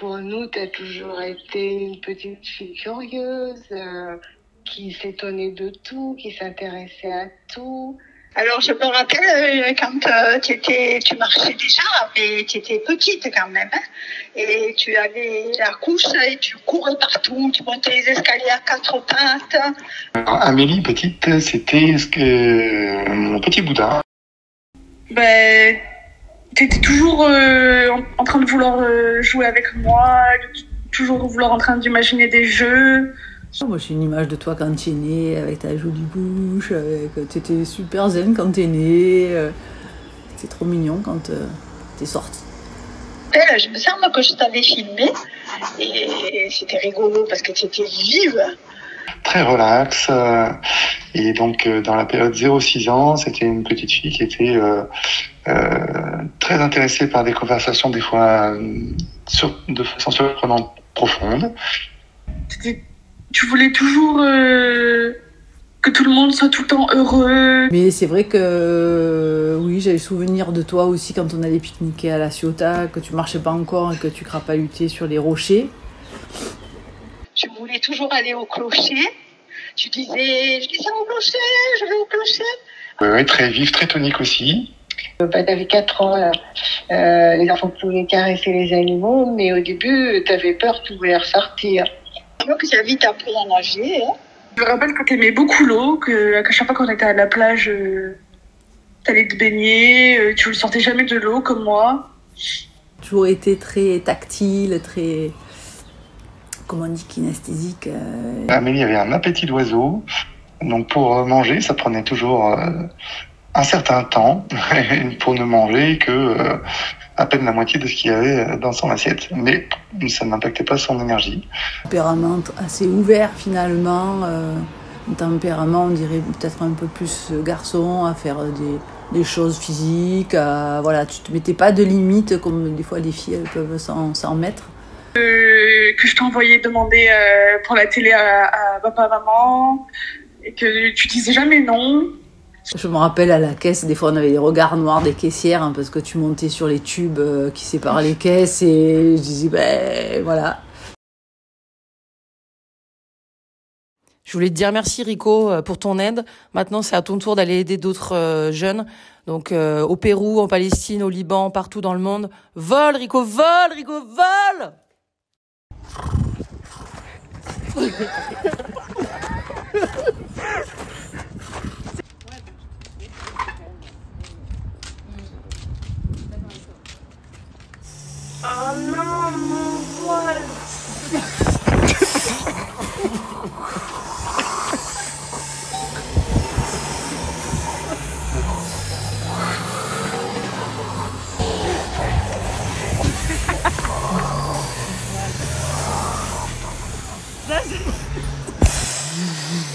pour nous, tu as toujours été une petite fille curieuse, qui s'étonnait de tout, qui s'intéressait à tout. Alors, je me rappelle quand tu marchais déjà, mais tu étais petite quand même. Hein, et tu avais la couche et tu courais partout, tu montais les escaliers à quatre pattes. Alors, Amélie, petite, c'était mon petit Bouddha. Ben, tu étais toujours en train de vouloir jouer avec moi, toujours vouloir en train d'imaginer des jeux. Moi, j'ai une image de toi quand t'es née, avec ta jolie bouche, t'étais super zen quand t'es née. C'était trop mignon quand t'es sortie. Je me semble que je t'avais filmé et c'était rigolo parce que tu étais vive. Très relax. Et donc, dans la période 0-6 ans, c'était une petite fille qui était très intéressée par des conversations, des fois de façon surprenante, profonde. Tu voulais toujours que tout le monde soit tout le temps heureux. Mais c'est vrai que oui, j'avais souvenir de toi aussi quand on allait pique-niquer à la Ciotat, que tu marchais pas encore et que tu crapahutais sur les rochers. Tu voulais toujours aller au clocher. Tu disais, je descends au clocher, je vais au clocher. Oui, très vif, très tonique aussi. T'avais 4 ans, là. Les enfants pouvaient caresser les animaux, mais au début, t'avais peur, tu voulais ressortir. Donc, j'ai vite appris à nager. Hein. Je me rappelle que t'aimais beaucoup l'eau, qu'à chaque fois qu'on était à la plage, t'allais te baigner, tu ne sortais jamais de l'eau comme moi. Toujours été très tactile, très, comment on dit, kinesthésique. Amélie avait un appétit d'oiseau, donc pour manger, ça prenait toujours un certain temps pour ne manger que à peine la moitié de ce qu'il y avait dans son assiette. Mais ça n'impactait pas son énergie. Tempérament assez ouvert finalement. Un tempérament, on dirait peut-être un peu plus garçon, à faire des choses physiques. Voilà, tu te mettais pas de limites comme des fois les filles elles peuvent s'en mettre. Que je t'envoyais demander pour la télé à papa, maman, et que tu disais jamais non. Je me rappelle à la caisse, des fois on avait les regards noirs des caissières parce que tu montais sur les tubes qui séparent les caisses et je disais ben voilà. Je voulais te dire merci Rico pour ton aide. Maintenant c'est à ton tour d'aller aider d'autres jeunes. Donc au Pérou, en Palestine, au Liban, partout dans le monde. Vole Rico, vole Rico, vole. Oh non, mon voile.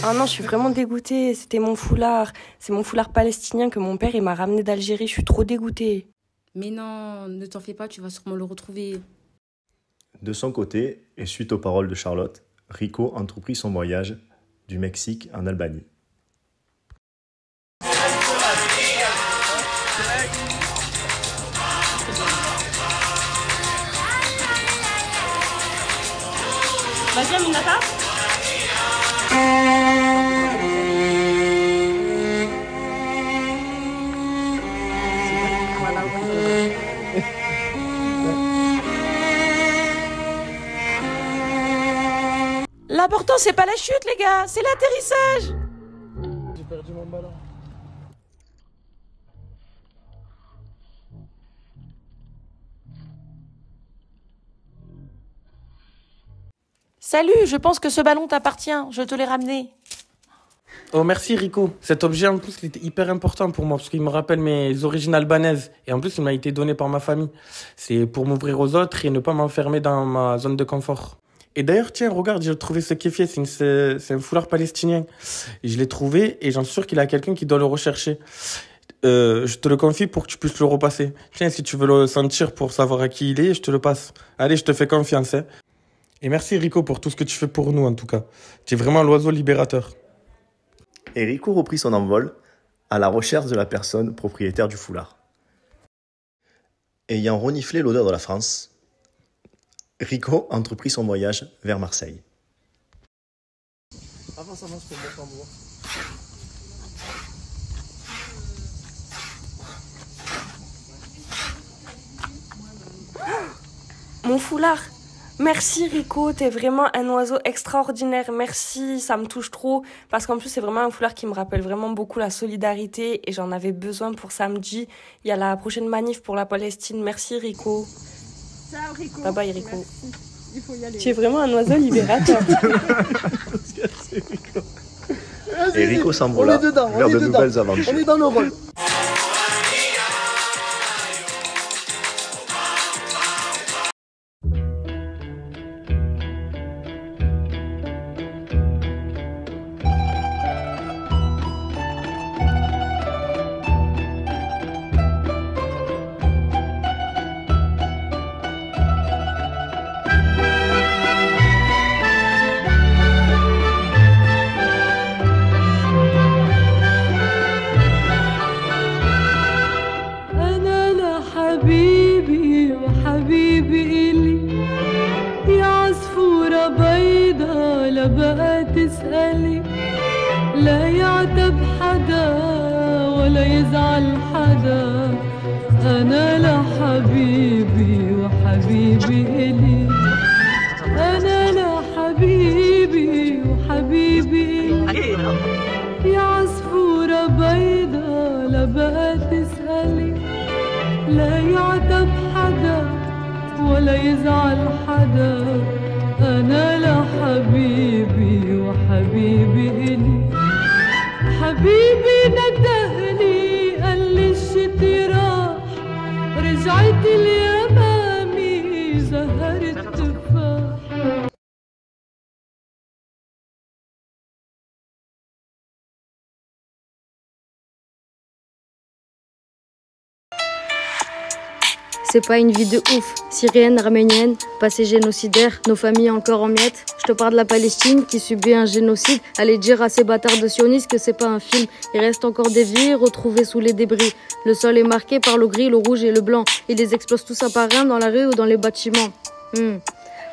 Ah non, je suis vraiment dégoûtée. C'était mon foulard. C'est mon foulard palestinien que mon père il m'a ramené d'Algérie. Je suis trop dégoûtée. Mais non, ne t'en fais pas, tu vas sûrement le retrouver. De son côté, et suite aux paroles de Charlotte, Rico entreprit son voyage du Mexique en Albanie. Vas-y, Aminata. L'important c'est pas la chute les gars, c'est l'atterrissage. J'ai perdu mon ballon. Salut, je pense que ce ballon t'appartient, je te l'ai ramené. Oh merci Rico, cet objet en plus il était hyper important pour moi parce qu'il me rappelle mes origines albanaises et en plus il m'a été donné par ma famille. C'est pour m'ouvrir aux autres et ne pas m'enfermer dans ma zone de confort. Et d'ailleurs tiens regarde, j'ai trouvé ce kéfier, c'est un foulard palestinien. Et je l'ai trouvé et j'en suis sûr qu'il y a quelqu'un qui doit le rechercher. Je te le confie pour que tu puisses le repasser. Tiens, si tu veux le sentir pour savoir à qui il est, je te le passe. Allez, je te fais confiance. Hein. Et merci Rico pour tout ce que tu fais pour nous en tout cas. Tu es vraiment l'oiseau libérateur. Et Rico reprit son envol à la recherche de la personne propriétaire du foulard. Ayant reniflé l'odeur de la France, Rico entreprit son voyage vers Marseille. Mon foulard. Merci Rico, t'es vraiment un oiseau extraordinaire. Merci, ça me touche trop. Parce qu'en plus, c'est vraiment un foulard qui me rappelle vraiment beaucoup la solidarité. Et j'en avais besoin pour samedi. Il y a la prochaine manif pour la Palestine. Merci Rico. Ciao Rico. Bye bye Rico. Merci. Il faut y aller. Tu es vraiment un oiseau libérateur. Et Rico s'envola vers de nouvelles aventures. On est dans le rôle. حبيبي وحبيبي إلي يا عصفورة بيضة لا بقى تسألي لا يعتب حدا ولا يزعل حدا أنا لحبيبي وحبيبي إلي أنا لحبيبي وحبيبي إلي يا عصفورة بيضة لا بقى تسألي لا يعتب حدا ولا يزعل حدا أنا لحبيبي وحبيبي إلي حبيبي ندهني قال لي الشتي راح رجعت اليمامي زهرت تفاح. C'est pas une vie de ouf, syrienne, arménienne, passé génocidaire, nos familles encore en miettes. Je te parle de la Palestine qui subit un génocide. Allez dire à ces bâtards de sionistes que c'est pas un film. Il reste encore des vies retrouvées sous les débris. Le sol est marqué par le gris, le rouge et le blanc. Ils les explosent tous à part un dans la rue ou dans les bâtiments.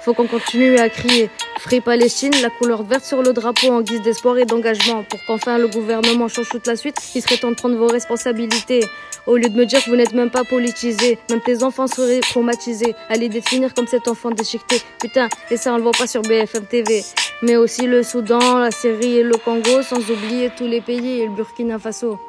Faut qu'on continue à crier Free Palestine, la couleur verte sur le drapeau en guise d'espoir et d'engagement. Pour qu'enfin le gouvernement change toute la suite, il serait temps de prendre vos responsabilités. Au lieu de me dire que vous n'êtes même pas politisé, même tes enfants seraient traumatisés à l'idée de finir comme cet enfant déchiqueté. Putain, et ça on le voit pas sur BFM TV. Mais aussi le Soudan, la Syrie et le Congo, sans oublier tous les pays et le Burkina Faso.